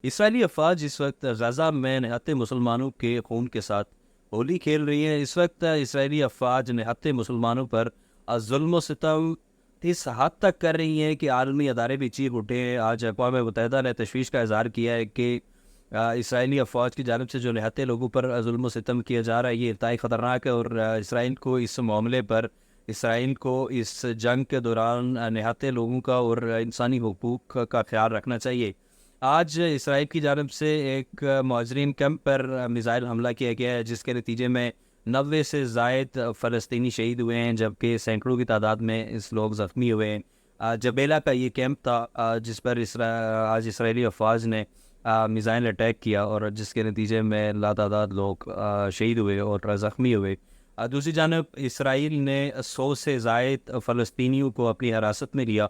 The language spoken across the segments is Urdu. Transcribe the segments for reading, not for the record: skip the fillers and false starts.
اسرائیلی افواج اس وقت غزہ میں نہتے مسلمانوں کے خون کے ساتھ ہولی کھیل رہی ہیں۔ اس وقت اسرائیلی افواج نہتے مسلمانوں پر ظلم و ستم اس حد تک کر رہی ہیں کہ عالمی ادارے بھی چیخ اٹھے ہیں۔ آج اقوام متحدہ نے تشویش کا اظہار کیا ہے کہ اسرائیلی افواج کی جانب سے جو نہتے لوگوں پر ظلم و ستم کیا جا رہا ہے یہ انتہائی خطرناک ہے، اور اسرائیل کو اس معاملے پر اسرائیل کو اس جنگ کے دوران نہتے لوگوں کا اور انسانی حقوق کا خیال رکھنا چاہیے۔ آج اسرائیل کی جانب سے ایک مہاجرین کیمپ پر میزائل حملہ کیا گیا ہے، جس کے نتیجے میں 90 سے زائد فلسطینی شہید ہوئے ہیں، جبکہ سینکڑوں کی تعداد میں اس لوگ زخمی ہوئے ہیں۔ جبیلا کا یہ کیمپ تھا جس پر آج اسرائیلی افواج نے میزائل اٹیک کیا، اور جس کے نتیجے میں لاتعداد لوگ شہید ہوئے اور زخمی ہوئے۔ دوسری جانب اسرائیل نے 100 سے زائد فلسطینیوں کو اپنی حراست میں لیا۔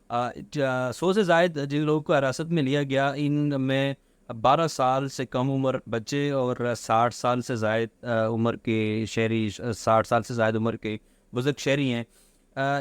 100 سے زائد جن لوگوں کو حراست میں لیا گیا، ان میں 12 سال سے کم عمر بچے اور 60 سال سے زائد عمر کے شہری، 60 سال سے زائد عمر کے بزرگ شہری ہیں۔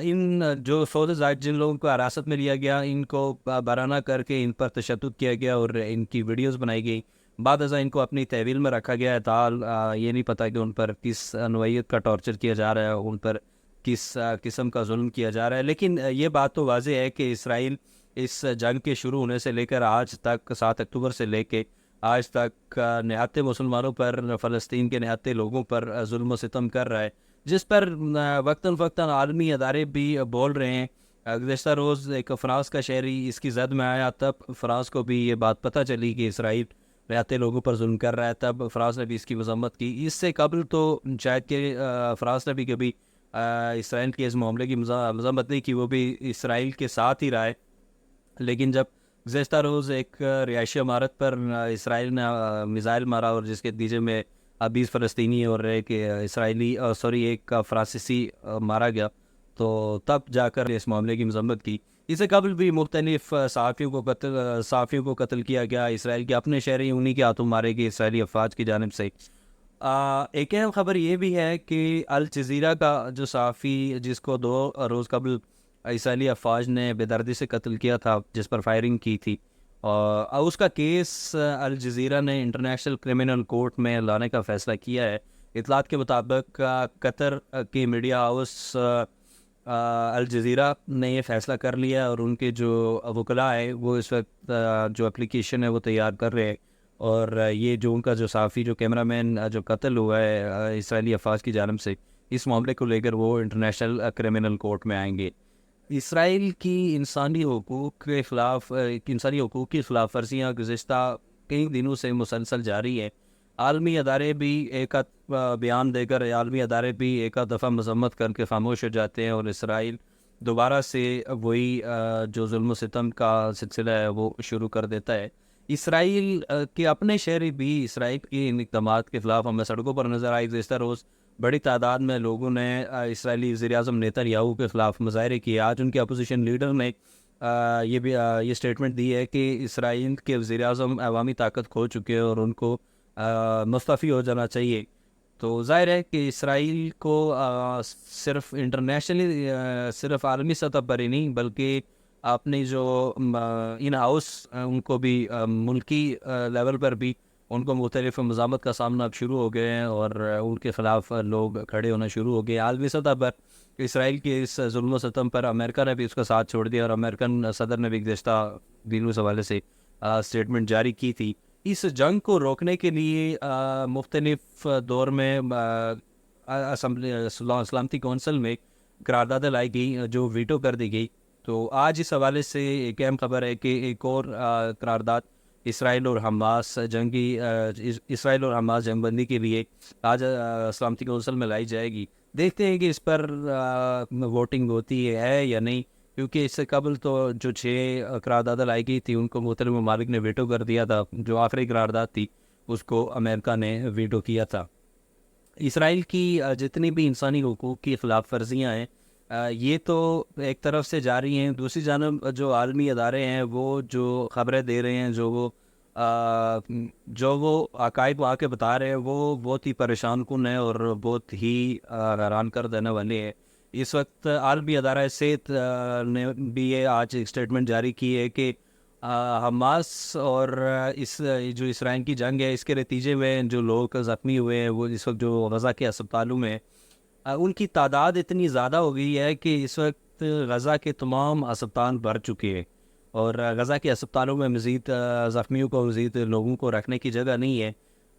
ان جو 100 سے زائد جن لوگوں کو حراست میں لیا گیا، ان کو برہنہ کر کے ان پر تشدد کیا گیا اور ان کی ویڈیوز بنائی گئی۔ بعد ازاں ان کو اپنی تحویل میں رکھا گیا ہے، تاحال یہ نہیں پتہ کہ ان پر کس نوعیت کا ٹارچر کیا جا رہا ہے، ان پر کس قسم کا ظلم کیا جا رہا ہے۔ لیکن یہ بات تو واضح ہے کہ اسرائیل اس جنگ کے شروع ہونے سے لے کر آج تک، 7 اکتوبر سے لے کے آج تک نہتے مسلمانوں پر، فلسطین کے نہتے لوگوں پر ظلم و ستم کر رہا ہے، جس پر وقتاً فوقتاً عالمی ادارے بھی بول رہے ہیں۔ گزشتہ روز ایک فرانس کا شہری اس کی زد میں آیا، تب فرانس کو بھی یہ بات پتہ چلی کہ اسرائیل نہتے لوگوں پر ظلم کر رہا ہے، تب فرانس نے بھی اس کی مذمت کی۔ اس سے قبل تو شاید کہ فرانس نے بھی کبھی اسرائیل کے اس معاملے کی مذمت نہیں کی، وہ بھی اسرائیل کے ساتھ ہی رہا ہے۔ لیکن جب گزشتہ روز ایک رہائشی عمارت پر اسرائیل نے میزائل مارا، اور جس کے نتیجے میں 20 فلسطینی اور ایک ایک فرانسیسی مارا گیا، تو تب جا کر اس معاملے کی مذمت کی۔ اس سے قبل بھی مختلف صحافیوں کو قتل کیا گیا، اسرائیل کے اپنے شہری انہی کے ہاتھوں مارے گئے اسرائیلی افواج کی جانب سے۔ ایک اہم خبر یہ بھی ہے کہ الجزیرہ کا جو صحافی، جس کو 2 روز قبل اسرائیلی افواج نے بے دردی سے قتل کیا تھا، جس پر فائرنگ کی تھی، اور اس کا کیس الجزیرہ نے انٹرنیشنل کرمنل کورٹ میں لانے کا فیصلہ کیا ہے۔ اطلاعات کے مطابق قطر کی میڈیا ہاؤس الجزیرہ نے یہ فیصلہ کر لیا، اور ان کے جو وکلاء ہیں وہ اس وقت جو اپلیکیشن ہے وہ تیار کر رہے ہیں، اور یہ جو ان کا جو صحافی، جو کیمرہ مین جو قتل ہوا ہے اسرائیلی افواج کی جانب سے، اس معاملے کو لے کر وہ انٹرنیشنل کرمنل کورٹ میں آئیں گے۔ اسرائیل کی انسانی حقوق کی خلاف ورزیاں گزشتہ کئی دنوں سے مسلسل جاری ہیں۔ عالمی ادارے بھی ایک بیان دے کر، عالمی ادارے بھی ایک دفعہ مذمت کر کے خاموش ہو جاتے ہیں، اور اسرائیل دوبارہ سے وہی جو ظلم و ستم کا سلسلہ ہے وہ شروع کر دیتا ہے۔ اسرائیل کے اپنے شہری بھی اسرائیل کی ان اقدامات کے خلاف ہمیں سڑکوں پر نظر آئی۔ گزشتہ روز بڑی تعداد میں لوگوں نے اسرائیلی وزیر اعظم نیتن یاہو کے خلاف مظاہرے کیے۔ آج ان کے اپوزیشن لیڈر نے یہ اسٹیٹمنٹ دی ہے کہ اسرائیل کے وزیر اعظم عوامی طاقت کھو چکے ہیں، اور ان کو مستعفی ہو جانا چاہیے۔ تو ظاہر ہے کہ اسرائیل کو صرف انٹرنیشنلی، صرف عالمی سطح پر ہی نہیں، بلکہ اپنی جو ان ہاؤس ان کو بھی ملکی لیول پر بھی ان کو مختلف مزاحمت کا سامنا اب شروع ہو گئے ہیں، اور ان کے خلاف لوگ کھڑے ہونا شروع ہو گئے۔ عالمی سطح پر اسرائیل کے اس ظلم و ستم پر امریکہ نے بھی اس کا ساتھ چھوڑ دیا، اور امریکن صدر نے بھی گزشتہ دنوں اس حوالے سے اسٹیٹمنٹ جاری کی تھی۔ اس جنگ کو روکنے کے لیے مختلف دور میں سلامتی کونسل میں قراردادیں لائی گئی جو ویٹو کر دی گئی۔ تو آج اس حوالے سے ایک اہم خبر ہے کہ ایک اور قرارداد اسرائیل اور حماس جنگ بندی کے لیے آج سلامتی کونسل میں لائی جائے گی۔ دیکھتے ہیں کہ اس پر ووٹنگ ہوتی ہے یا نہیں، کیونکہ اس سے قبل تو جو 6 قراردادیں لائی گئی تھی ان کو مختلف ممالک نے ویٹو کر دیا تھا، جو آخری قرارداد تھی اس کو امریکہ نے ویٹو کیا تھا۔ اسرائیل کی جتنی بھی انسانی حقوق کی خلاف ورزیاں ہیں یہ تو ایک طرف سے جاری ہیں، دوسری جانب جو عالمی ادارے ہیں وہ جو خبریں دے رہے ہیں، جو وہ عقائد وہاں کے بتا رہے ہیں، وہ بہت ہی پریشان کن ہے اور بہت ہی حیران کر دینے والے ہیں۔ اس وقت عالمی ادارہ صحت نے بھی یہ آج ایک اسٹیٹمنٹ جاری کی ہے کہ حماس اور اس جو اسرائیل کی جنگ ہے، اس کے نتیجے میں جو لوگ زخمی ہوئے ہیں وہ اس وقت جو غزہ کے اسپتالوں میں ان کی تعداد اتنی زیادہ ہو گئی ہے کہ اس وقت غزہ کے تمام اسپتال بھر چکے ہیں، اور غزہ کے اسپتالوں میں مزید زخمیوں کو، مزید لوگوں کو رکھنے کی جگہ نہیں ہے۔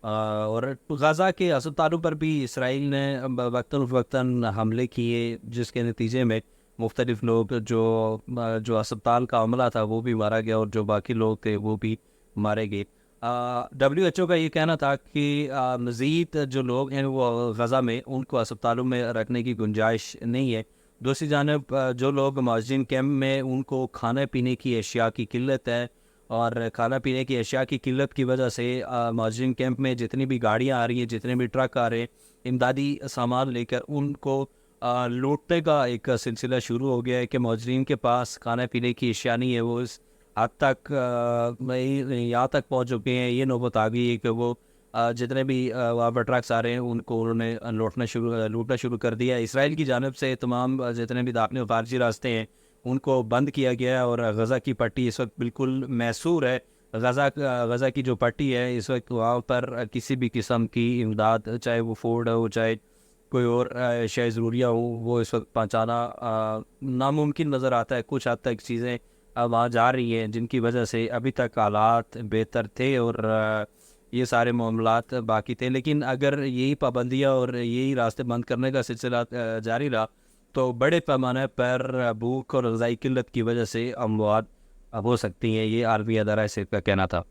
اور غزہ کے اسپتالوں پر بھی اسرائیل نے وقتاً فوقتاً حملے کیے، جس کے نتیجے میں مختلف لوگ جو اسپتال کا عملہ تھا وہ بھی مارا گیا، اور جو باقی لوگ تھے وہ بھی مارے گئے۔ WHO کا یہ کہنا تھا کہ مزید جو لوگ ہیں وہ غزہ میں، ان کو اسپتالوں میں رکھنے کی گنجائش نہیں ہے۔ دوسری جانب جو لوگ مہاجرین کیمپ میں، ان کو کھانے پینے کی اشیاء کی قلت ہے، اور کھانا پینے کی اشیاء کی قلت کی وجہ سے مہاجرین کیمپ میں جتنی بھی گاڑیاں آ رہی ہیں، جتنے بھی ٹرک آ رہے ہیں امدادی سامان لے کر، ان کو لوٹنے کا ایک سلسلہ شروع ہو گیا ہے کہ مہاجرین کے پاس کھانے پینے کی اشیاء نہیں ہے، وہ اس حد تک یہاں تک پہنچ چکے ہیں، یہ نوبت آ گئی ہے کہ وہ جتنے بھی وہاں پر ٹرکس آ رہے ہیں ان کو انہوں نے لوٹنا شروع کر دیا ہے۔ اسرائیل کی جانب سے تمام جتنے بھی داخلی و خارجی راستے ہیں ان کو بند کیا گیا ہے، اور غزہ کی پٹی اس وقت بالکل محصور ہے۔ غزہ کی جو پٹی ہے اس وقت، وہاں پر کسی بھی قسم کی امداد، چاہے وہ فوڈ ہو، چاہے کوئی اور اشیاء ضروریہ ہو، وہ اس وقت پہنچانا ناممکن نظر آتا ہے۔ کچھ حد تک چیزیں وہاں جا رہی ہیں جن کی وجہ سے ابھی تک حالات بہتر تھے، اور یہ سارے معاملات باقی تھے، لیکن اگر یہی پابندیاں اور یہی راستے بند کرنے کا سلسلہ جاری رہا تو بڑے پیمانے پر بھوک اور غذائی قلت کی وجہ سے اموات ہو سکتی ہیں۔ یہ عالمی ادارہ صحت کا کہنا تھا۔